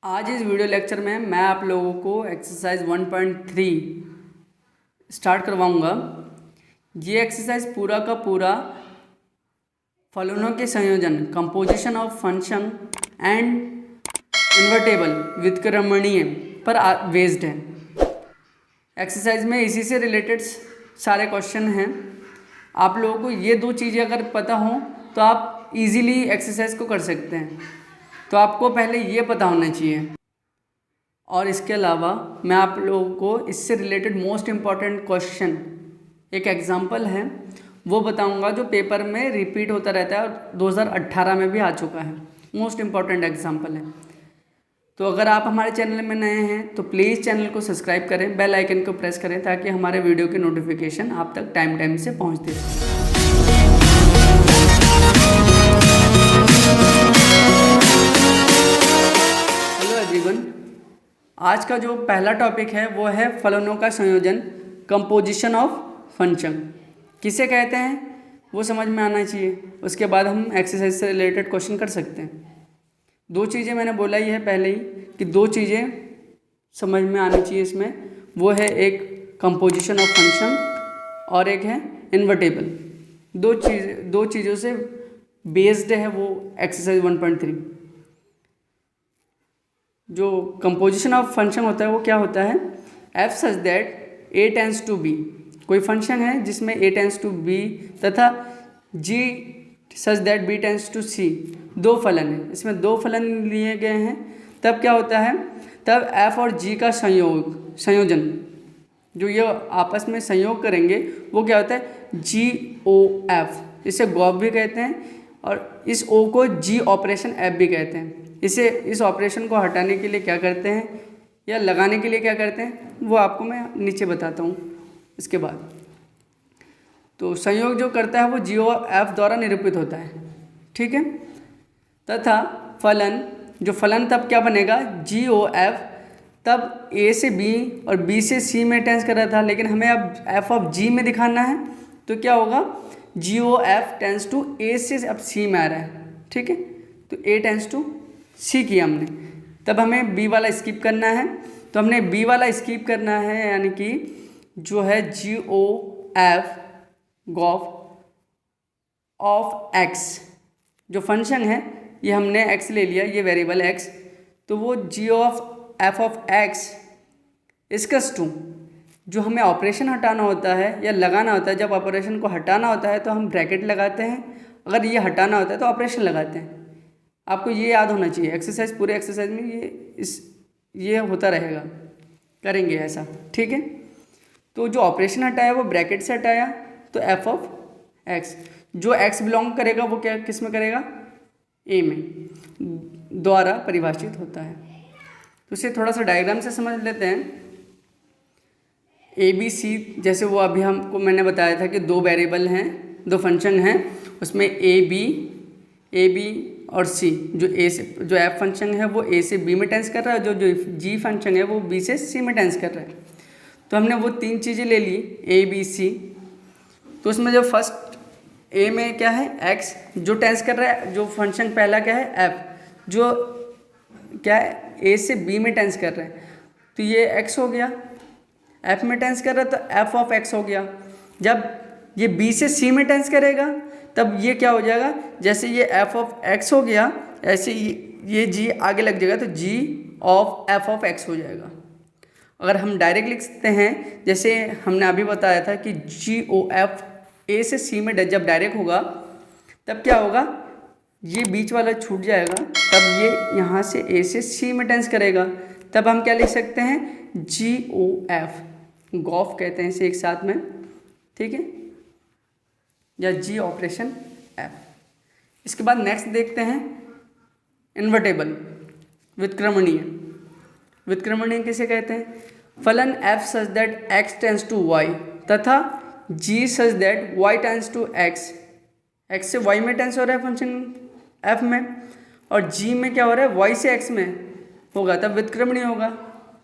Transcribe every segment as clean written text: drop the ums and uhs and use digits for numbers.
आज इस video lecture में मैं आप लोगों को एक्सरसाइज 1.3 स्टार्ट करवाऊंगा। ये एक्सरसाइज पूरा का पूरा फलनों के संयोजन composition of function and invertible व्युत्क्रमणीय पर बेस्ड है। एक्सरसाइज में इसी से रिलेटेड सारे क्वेश्चन हैं। आप लोगों को ये दो चीज़ें अगर पता हो तो आप इजीली एक्सरसाइज को कर सकते हैं। तो आपको पहले ये पता होना चाहिए। और इसके अलावा मैं आप लोगों को इससे रिलेटेड मोस्ट इम्पॉर्टेंट क्वेश्चन एक एग्जांपल है वो बताऊंगा जो पेपर में रिपीट होता रहता है और 2018 में भी आ चुका है। मोस्ट इम्पॉर्टेंट एग्जांपल है। तो अगर आप हमारे चैनल में नए हैं तो प्लीज़ चैनल को सब्सक्राइब करें, बेल आइकन को प्रेस करें ताकि हमारे वीडियो की नोटिफिकेशन आप तक टाइम से पहुँचती रहे। हेलो एवरीवन, आज का जो पहला टॉपिक है वो है फलनों का संयोजन कंपोजिशन ऑफ फंक्शन। किसे कहते हैं वो समझ में आना चाहिए। उसके बाद हम एक्सरसाइज से रिलेटेड क्वेश्चन कर सकते हैं। दो चीज़ें मैंने बोला ही है पहले ही कि दो चीज़ें समझ में आनी चाहिए इसमें। वो है एक कंपोजिशन ऑफ फंक्शन और एक है इन्वर्टेबल। दो चीज़ों से बेस्ड है वो एक्सरसाइज 1.3। जो कंपोजिशन ऑफ फंक्शन होता है वो क्या होता है, F such that A tends to B. कोई फंक्शन है जिसमें ए टेंस टू बी तथा G such that B tends to C. दो फलन है, इसमें दो फलन लिए गए हैं। तब क्या होता है, तब एफ और जी का संयोजन जो ये आपस में संयोग करेंगे वो क्या होता है, जी ओ एफ। इसे गॉफ भी कहते हैं और इस ओ को जी ऑपरेशन एफ भी कहते हैं। इस ऑपरेशन को हटाने के लिए क्या करते हैं या लगाने के लिए क्या करते हैं वो आपको मैं नीचे बताता हूँ इसके बाद। तो संयोग जो करता है वो जी ओ एफ द्वारा निरूपित होता है, ठीक है। तथा फलन, जो फलन तब क्या बनेगा, जी ओ एफ। तब ए से बी और बी से सी में टेंस कर रहा था, लेकिन हमें अब एफ ऑफ जी में दिखाना है। तो क्या होगा, जी ओ एफ टेंस टू ए से अब सी में आ रहा है, ठीक है। तो ए टेंस टू सी किया हमने, तब हमें बी वाला स्किप करना है। तो हमने बी वाला स्किप करना है, यानी कि जो है G O F G O F of X. जो फंक्शन है ये हमने एक्स ले लिया, ये वेरिएबल एक्स। तो वो G of F of X is equals to, जो हमें ऑपरेशन हटाना होता है या लगाना होता है। जब ऑपरेशन को हटाना होता है तो हम ब्रैकेट लगाते हैं, अगर ये हटाना होता है तो ऑपरेशन लगाते हैं। आपको ये याद होना चाहिए। एक्सरसाइज पूरे एक्सरसाइज में ये होता रहेगा, करेंगे ऐसा, ठीक है। तो जो ऑपरेशन हटाया वो ब्रैकेट से हटाया, तो एफ ऑफ एक्स जो एक्स बिलोंग करेगा वो क्या किस में करेगा, ए में द्वारा परिभाषित होता है। तो इसे थोड़ा सा डायग्राम से समझ लेते हैं। ए बी सी, जैसे वो अभी हमको मैंने बताया था कि दो वेरिएबल हैं, दो फंक्शन हैं, उसमें ए बी और सी। जो ए से जो एफ फंक्शन है वो ए से बी में टेंस कर रहा है, जो जी फंक्शन है वो बी से सी में टेंस कर रहा है। तो हमने वो तीन चीज़ें ले ली, ए बी सी। तो उसमें जो फर्स्ट ए में क्या है, एक्स जो टेंस कर रहा है, जो फंक्शन पहला क्या है, एफ जो क्या है, ए से बी में टेंस कर रहा है। तो ये एक्स हो गया, एफ में टेंस कर रहा है तो एफ ऑफ एक्स हो गया। जब ये बी से सी में टेंस करेगा तब ये क्या हो जाएगा, जैसे ये एफ ऑफ एक्स हो गया ऐसे ये जी आगे लग जाएगा तो जी ऑफ एफ ऑफ एक्स हो जाएगा। अगर हम डायरेक्ट लिख सकते हैं, जैसे हमने अभी बताया था कि जी ओ एफ ए से सी में जब डायरेक्ट होगा तब क्या होगा, ये बीच वाला छूट जाएगा, तब ये यहाँ से ए से सी में टेंस करेगा। तब हम क्या लिख सकते हैं, जी ओ एफ गॉफ कहते हैं इसे एक साथ में, ठीक है, या जी ऑपरेशन एफ। इसके बाद नेक्स्ट देखते हैं इन्वर्टेबल व्युत्क्रमणीय। व्युत्क्रमणीय किसे कहते हैं, फलन F such that X tends to Y तथा G such that Y tends to X. X से वाई में टेंस हो रहा है फंक्शन एफ में, और जी में क्या हो रहा है, वाई से एक्स में होगा, तब व्युत्क्रमणीय होगा।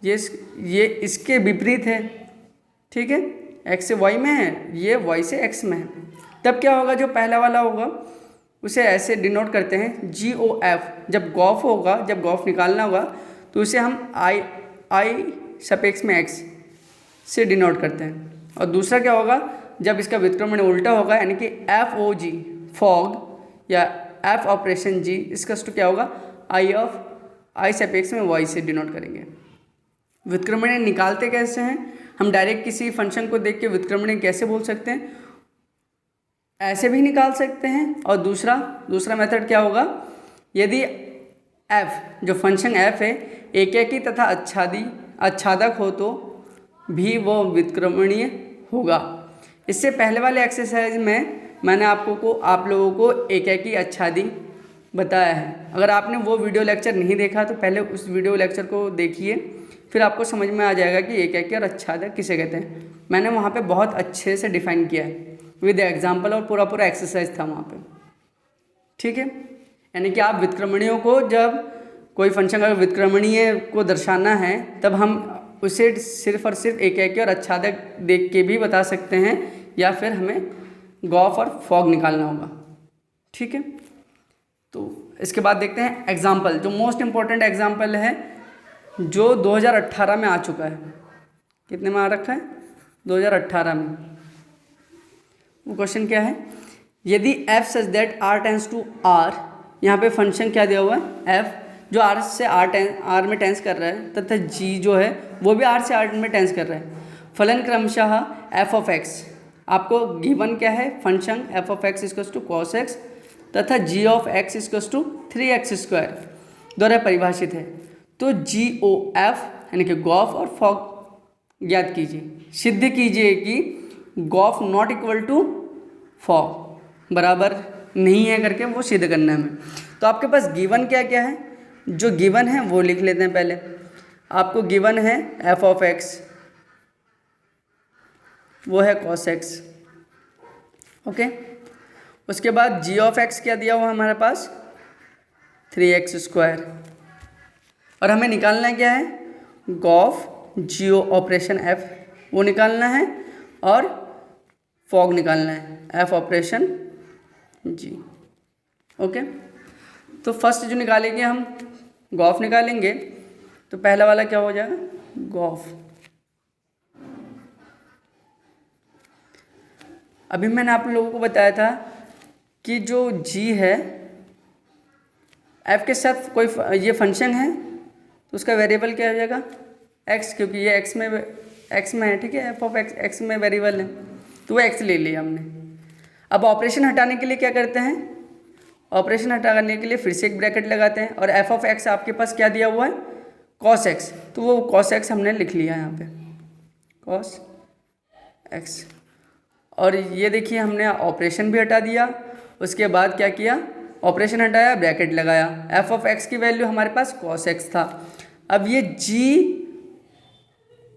ये इसके विपरीत है, ठीक है। एक्स से वाई में है, ये वाई से एक्स में है। तब क्या होगा, जो पहला वाला होगा उसे ऐसे डिनोट करते हैं जी ओ एफ। जब गॉफ होगा, जब गॉफ निकालना होगा तो तो उसे हम आई सपेक्स में एक्स से डिनोट करते हैं। और दूसरा क्या होगा, जब इसका व्युत्क्रमण उल्टा होगा, यानी कि एफ ओ जी फॉग या एफ ऑपरेशन जी, इसका क्या होगा, आई सपेक्स में वाई से डिनोट करेंगे। व्युत्क्रमण निकालते कैसे हैं, हम डायरेक्ट किसी फंक्शन को देख के व्युत्क्रमण कैसे बोल सकते हैं, ऐसे भी निकाल सकते हैं। और दूसरा मेथड क्या होगा, यदि f जो फंक्शन f है एकेकी तथा आच्छादक हो तो भी वो व्युत्क्रमणीय होगा। इससे पहले वाले एक्सरसाइज में मैंने आप लोगों को एकेकी आच्छादी बताया है। अगर आपने वो वीडियो लेक्चर नहीं देखा तो पहले उस वीडियो लेक्चर को देखिए, फिर आपको समझ में आ जाएगा कि एकेकी और आच्छादक किसे कहते हैं। मैंने वहाँ पे बहुत अच्छे से डिफाइन किया है विद एग्जाम्पल, और पूरा एक्सरसाइज था वहाँ पे, ठीक है। यानी कि आप व्युत्क्रमणियों को, जब कोई फंक्शन अगर व्युत्क्रमणीय को दर्शाना है तब हम उसे सिर्फ और सिर्फ एकेकी और आच्छादक देख के भी बता सकते हैं, या फिर हमें गॉफ और फॉग निकालना होगा, ठीक है। तो इसके बाद देखते हैं एग्जाम्पल, जो मोस्ट इम्पॉर्टेंट एग्जाम्पल है जो 2018 में आ चुका है। कितने में आ रखा है, 2018 में। वो क्वेश्चन क्या है, यदि f such that r tends to r, यहाँ पे फंक्शन क्या दिया हुआ है, f जो r से r में टेंस कर रहा है, तथा g जो है वो भी r से r में टेंस कर रहा है। फलन क्रमशः f ऑफ x, आपको गिवन क्या है, function f of x equals to cos x तथा g of x equals to 3x² द्वारा परिभाषित है। तो GOF यानी कि गॉफ और फॉग ज्ञात कीजिए। सिद्ध कीजिए कि gof not equal to fog, बराबर नहीं है करके वो सिद्ध करना है हमें। तो आपके पास गिवन क्या क्या है, जो गिवन है वो लिख लेते हैं पहले। आपको गिवन है f ऑफ x, वो है cos x, ओके। उसके बाद g ऑफ x क्या दिया हुआ हमारे पास, 3x², और हमें निकालना क्या है, गॉफ जियो ऑपरेशन f वो निकालना है, और फॉग निकालना है, f ऑपरेशन g, ओके। तो फर्स्ट जो निकालेंगे हम गॉफ निकालेंगे, तो पहला वाला क्या हो जाएगा, गॉफ। अभी मैंने आप लोगों को बताया था कि जो g है f के साथ कोई ये फंक्शन है तो उसका वेरिएबल क्या हो जाएगा, x, क्योंकि ये x में है, ठीक है, f ऑफ x में वेरिएबल है, तो वो x ले लिया हमने। अब ऑपरेशन हटाने के लिए क्या करते हैं, ऑपरेशन हटाने के लिए फिर से एक ब्रैकेट लगाते हैं, और f ऑफ x आपके पास क्या दिया हुआ है, cos x, तो वो cos x हमने लिख लिया यहाँ पे, cos x। और ये देखिए हमने ऑपरेशन भी हटा दिया, उसके बाद क्या किया, ऑपरेशन हटाया, ब्रैकेट लगाया, f ऑफ x की वैल्यू हमारे पास cos x था। अब ये g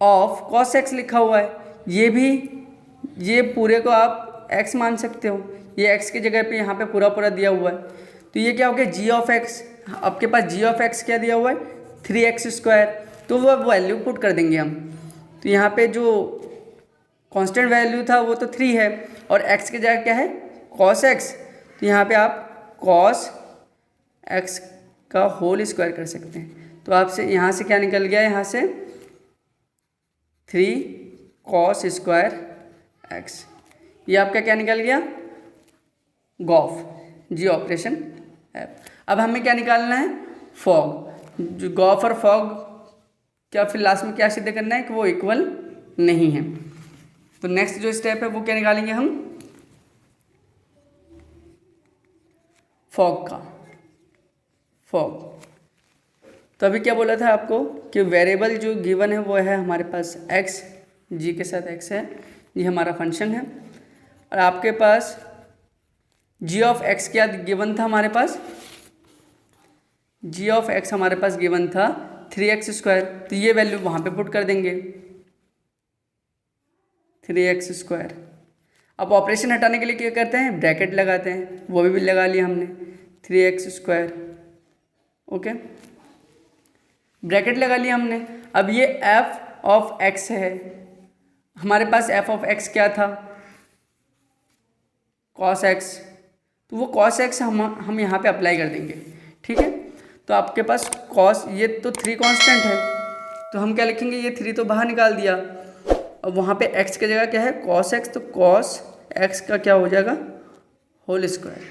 ऑफ cos x लिखा हुआ है, ये पूरे को आप x मान सकते हो, ये x की जगह पे यहाँ पे पूरा दिया हुआ है, तो ये क्या हो गया, g ऑफ x, आपके पास g ऑफ x क्या दिया हुआ है, 3x², तो वो वैल्यू पुट कर देंगे हम। तो यहाँ पे जो कांस्टेंट वैल्यू था वो तो 3 है, और x की जगह क्या है, cos x, तो यहाँ पे आप cos x का होल स्क्वायर कर सकते हैं। तो आपसे यहाँ से क्या निकल गया, यहाँ से 3 cos स्क्वायर x, ये आपका क्या निकल गया, गॉफ जी ऑपरेशन f। अब हमें क्या निकालना है, फॉग। जो गॉफ और फॉग क्या फिर लास्ट में क्या सिद्ध करना है कि वो इक्वल नहीं है। तो नेक्स्ट जो स्टेप है वो क्या निकालेंगे हम, फॉग का, फॉग। तो अभी क्या बोला था आपको कि वेरिएबल जो गिवन है वो है हमारे पास x, g के साथ x है, ये हमारा फंक्शन है, और आपके पास g ऑफ x क्या गिवन था हमारे पास, g ऑफ x हमारे पास गिवन था 3x², तो ये वैल्यू वहाँ पे पुट कर देंगे, 3x²। अब ऑपरेशन हटाने के लिए क्या करते हैं, ब्रैकेट लगाते हैं, वो भी लगा लिया हमने, 3x², ओके, ब्रैकेट लगा लिया हमने। अब ये f ऑफ x है, हमारे पास f ऑफ x क्या था, cos x, तो वो cos x हम यहाँ पे अप्लाई कर देंगे, ठीक है। तो आपके पास कॉस, ये तो 3 कांस्टेंट है, तो हम क्या लिखेंगे, ये 3 तो बाहर निकाल दिया। अब वहाँ पे x की जगह क्या है, कॉस x, तो कॉस x का क्या हो जाएगा, whole square,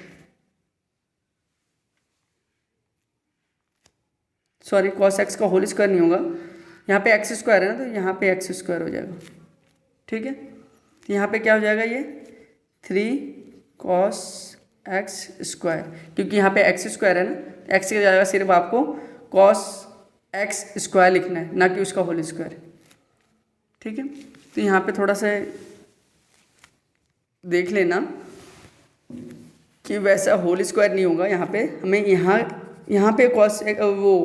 sorry cos x का होल स्क्वायर नहीं होगा, यहाँ पे x स्क्वायर है ना, तो यहाँ पे x स्क्वायर हो जाएगा। ठीक है, तो यहाँ पे क्या हो जाएगा, ये 3 cos x स्क्वायर, क्योंकि यहाँ पे x स्क्वायर है ना, x की जगह सिर्फ आपको cos x स्क्वायर लिखना है, ना कि उसका होल स्क्वायर। ठीक है, तो यहाँ पे थोड़ा सा देख लेना कि वैसा होल स्क्वायर नहीं होगा, यहाँ पे हमें यहाँ पे cos वो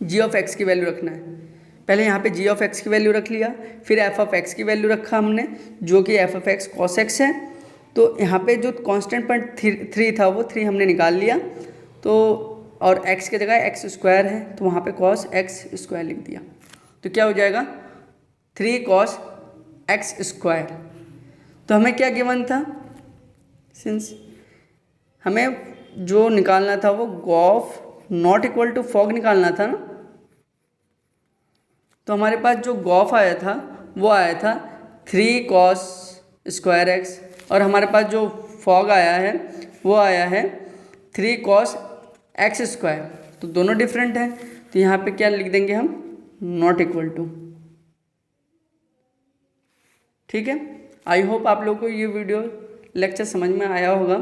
g ऑफ x की वैल्यू रखना है। पहले यहाँ पे g ऑफ x की वैल्यू रख लिया, फिर f ऑफ x की वैल्यू रखा हमने, जो कि f of x cos x है। तो यहाँ पे जो कांस्टेंट पॉइंट 3 था वो 3 हमने निकाल लिया, तो और x की जगह x स्क्वायर है, तो वहाँ पे cos x स्क्वायर लिख दिया, तो क्या हो जाएगा 3 cos x स्क्वायर। तो हमें क्या गिवन था, सिंस हमें जो निकालना था वो gof not equal to fog निकालना था ना, तो हमारे पास जो गॉफ आया था वो आया था 3 cos स्क्वायर x, और हमारे पास जो फॉग आया है वो आया है 3 cos x स्क्वायर, तो दोनों डिफरेंट हैं, तो यहाँ पे क्या लिख देंगे हम, नॉट इक्वल टू। ठीक है, आई होप आप लोगों को ये वीडियो लेक्चर समझ में आया होगा।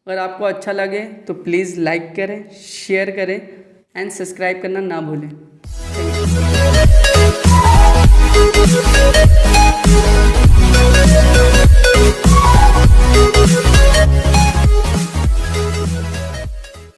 अगर आपको अच्छा लगे तो प्लीज़ लाइक करें, शेयर करें एंड सब्सक्राइब करना ना भूलें। Thank you.